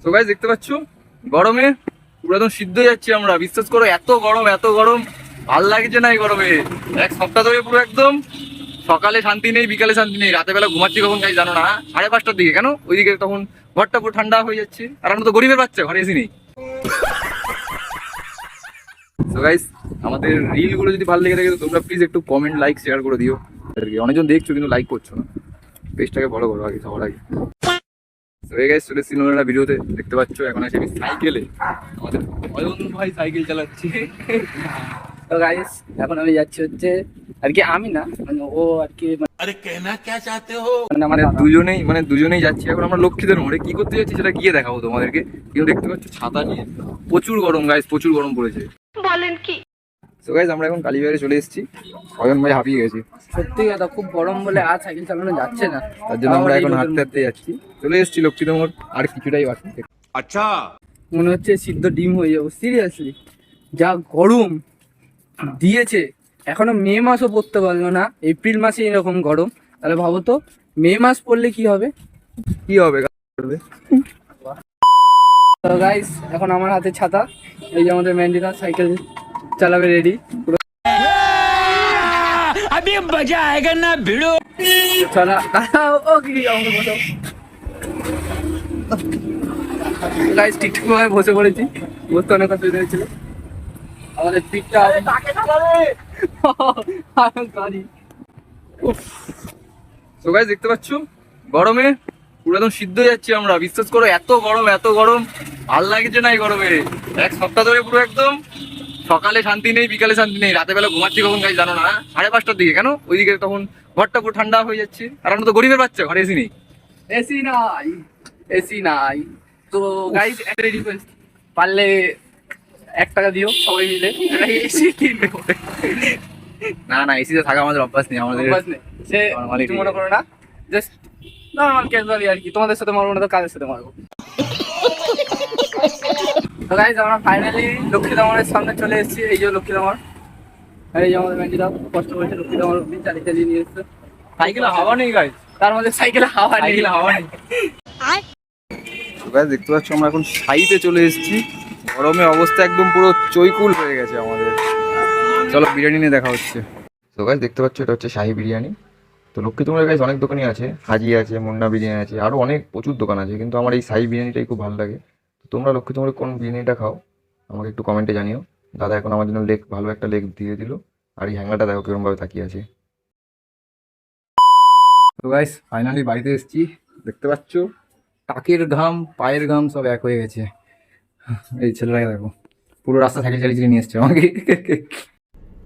তো গাইস দেখতে পাচ্ছ গরমে পুরো একদম সিদ্ধ হয়ে যাচ্ছি আমরা, বিশ্বাস করো এত গরম ভাল লাগছে না এই গরমে। এক সপ্তাহ ধরে পুরো একদম সকালে শান্তি নেই, বিকালে শান্তি নেই, রাতে বেলা ঘুমাচ্ছি কখন গাইস জানো না? 5:30টার দিকে। কেন? ওইদিকে তখন ঘরটা পুরো ঠান্ডা হয়ে যাচ্ছে, আর আমরা তো গরিবের বাচ্চা, ঘরে এসি নেই। তো গাইস আমাদের রিল গুলো যদি ভালো লেগে থাকে তো তোমরা প্লিজ একটু কমেন্ট, লাইক, শেয়ার করে দিও। অনেকজন দেখছো কিন্তু লাইক করছো না, পেজটাকে ফলো করো আগে সবার আগে। তো এই গাইস চলে এসেছি নতুন একটা ভিডিওতে। দেখতে পাচ্ছ এখন আছি আমি সাইকেলে, আমাদের অয়ন ভাই সাইকেল চালাচ্ছি। তো গাইস এখন আমি যাচ্ছি হচ্ছে আর কি, আমি না মানে ও আর কি, अरे कहना क्या चाहते हो? মানে দুজনেই যাচ্ছি এখন আমরা লক্ষ্মীদের মোড়ে। কি করতে যাচ্ছি সেটা গিয়ে দেখাবো তোমাদেরকে। কিন্তু দেখতে পাচ্ছ ছাতা নিয়ে, প্রচুর গরম গাইস, প্রচুর গরম পড়েছে। বলেন কি? তো গাইস আমরা এখন কালীবাজারে চলে এসেছি, অয়ন ভাই হাঁপিয়ে গেছি, সত্যি কথা খুব গরম বলে আর সাইকেল চালানো যাচ্ছে না। তার জন্য আমরা এখন হাঁটতে হাঁটতে যাচ্ছি। চলে এসেছি লক্ষ্মীদের মোড়, আর কিছুটাই বাকি। अच्छा মনে হচ্ছে সিদ্ধ ডিম হয়ে যাবো সিরিয়াসলি, যা গরম দিয়েছে। এখনো মে মাসও পড়তে পারলো না, এপ্রিল মাসে এরকম গরম, তাহলে ভাবো তো মে মাস পড়লে কি হবে। কি হবে করবে। তো গাইস এখন আমার হাতে ছাতা, এই যে আমাদের ম্যান্ডিনা সাইকেল চালাবে রেডি পুরো। अभी मजा आएगा ना भिड़ो। চলা দাঁড়াও, ও কি আমাকে বসাও। গাইস ঠিকঠাক ভাবে বসে পড়েছি, বসতে অনেক অসুবিধা হয়েছিল। আমাদের পিঠটা তো গাইস দেখতে পাচ্ছ গরমে পুরো একদম সিদ্ধ হয়ে যাচ্ছি আমরা, বিশ্বাস করো এত গরম ভাল লাগছে না এই গরমে। এক সপ্তাহ ধরে পুরো একদম সকালে শান্তি নেই, বিকালে শান্তি নেই, রাতে বেলা ঘুমাচ্ছি কখন গাইস জানো না? 5:30টার দিকে। কেন? ওইদিকে তখন ঘরটা পুরো ঠান্ডা হয়ে যাচ্ছে, আর আমরা তো গরিবের বাচ্চা, ঘরে এসি নেই। এসি নাই। তো গাইস একটা রিকোয়েস্ট, পারলে 1 টাকা দিও সবাই মিলে এসি কিনবে। না এসিতে থাকা আমাদের অভ্যাস নেই, আমাদের অভ্যাস নেই, সে Normally কিছু মনে করো না, জাস্ট নর্মাল ক্যাজুয়ালি আর কি। তোমাদের সাথে মারবো না তো কাজের সাথে মারবো। তো গাইস আমরা ফাইনালি লক্ষ্মীদামনের সামনে চলে এসেছি। এই যে লক্ষ্মীদামর, আর এই যে আমাদের ম্যান্ডিরা কষ্ট করেছে লক্ষ্মীদামর অব্দি চালিয়ে নিয়ে এসছে। সাইকেলে হাওয়া নেই গাইস, তার মধ্যে সাইকেলে হাওয়া নেই। গাইস দেখতে পাচ্ছ আমরা এখন সাইতে চলে এসেছি, গরমে অবস্থা একদম পুরো চৈকুল হয়ে গেছে আমাদের। চলো বিরিয়ানি নিয়ে দেখা হচ্ছে। তো গাইস দেখতে পাচ্ছ এটা হচ্ছে শাহী বিরিয়ানি। তো লক্ষ্মীতমোড়ে গাইস অনেক দোকানই আছে, হাজি আছে, মুন্না বিরিয়ানি আছে, আরও অনেক প্রচুর দোকান আছে, কিন্তু আমার এই শাহী বিরিয়ানিটাই খুব ভালো লাগে। তো তোমরা লক্ষ্মীতমোড়ে কোন বিরিয়ানিটা খাও আমাকে একটু কমেন্টে জানিও। দাদা এখন আমার জন্য ভালো একটা লেগ দিয়ে দিল, আর এই হ্যাঙ্গারটা দেখো কিরমভাবে তাকিয়ে আছে। তো গাইস ফাইনালি বাড়িতে এসেছি, দেখতে পাচ্ছ টাকের ঘাম পায়ের ঘাম সব এক হয়ে গেছে। এই ছেলেটাকে দেখো, পুরো রাস্তা সাইকেল চালিয়ে নিয়ে এসছে আমাকে।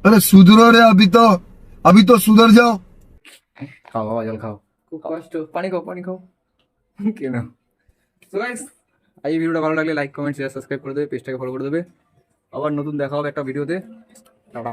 अरे सुधरो रे, अभी तो सुधर जाओ। খাও বাবা, জল খাও, খুব কষ্ট। পানি খাও কেন? তো গাইস এই ভিডিওটা ভালো লাগলে লাইক, কমেন্ট, শেয়ার, সাবস্ক্রাইব করে দেবে, পেজটাকে ফলো করে দেবে। আবার নতুন দেখা হবে একটা ভিডিওতে। টাটা।